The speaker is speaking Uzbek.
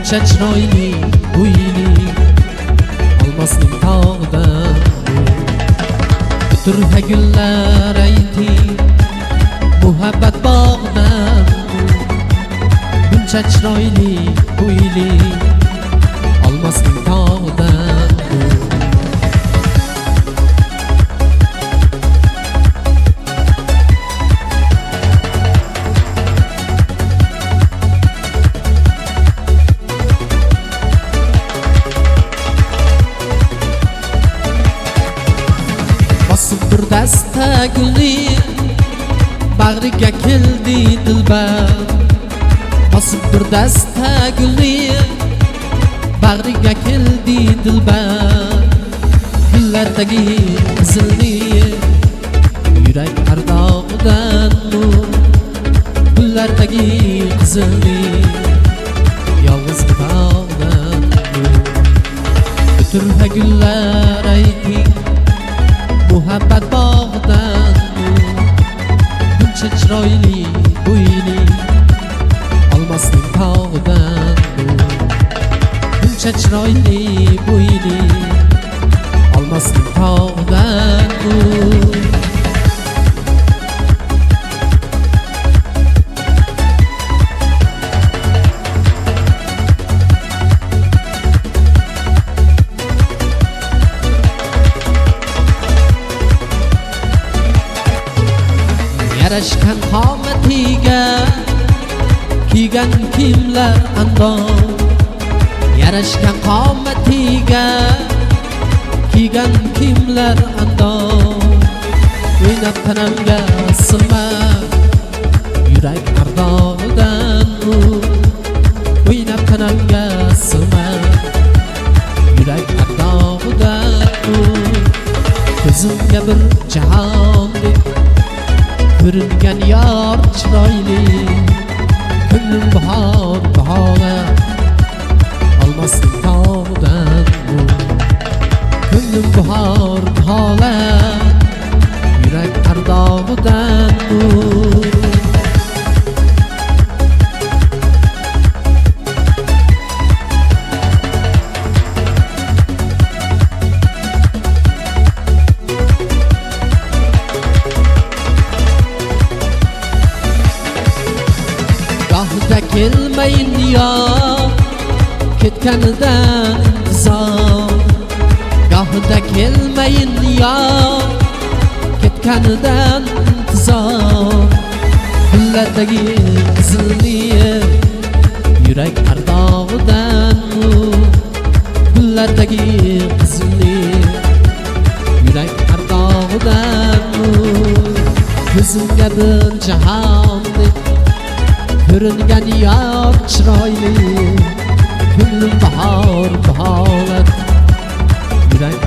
buncha chiroyli bo'yli olmosning tog'idan turha gullar ayting muhabbat bog'dan buncha chiroyli bo'yli olmosning tog'idan bir dasta gulni bag'riga keldi dilbar bosib bir dasta gulni bag'riga keldi dilbar gullardagi qizilni yurak ardog'idan gullardagi qizilni yolg'iz tog'dan turha gullar ayting muhabbat bog'dan buncha chiroyli bo'yli olmosning tog'idan buncha chiroyli bo'yli olmosning tog'idan yarashgan qomatiga kiygan kiyimlar andon yarashgan qomatiga kiygan kiyimlar andon o'ynab tanamga sig'mab yurak ardog'idan o'ynab tanamga sig'mab yurak ardog'idan ko'zimga bir jahondek ko'ringan yor chiroyli ko'nglim bahor bahorat olmosning tog'idan ko'nglim bahor bahorat yurak ardog'idan gohida kelmayin yo ketganidan intizor gohida kelmayin yo ketganidan intizor gullardagi qizilni yurak ardog'idan gullardagi qizilni yurak ardog'idan ko'zimga bir jahondek ko'ringan yor chiroyli ko'nglim bahor bahorat yurak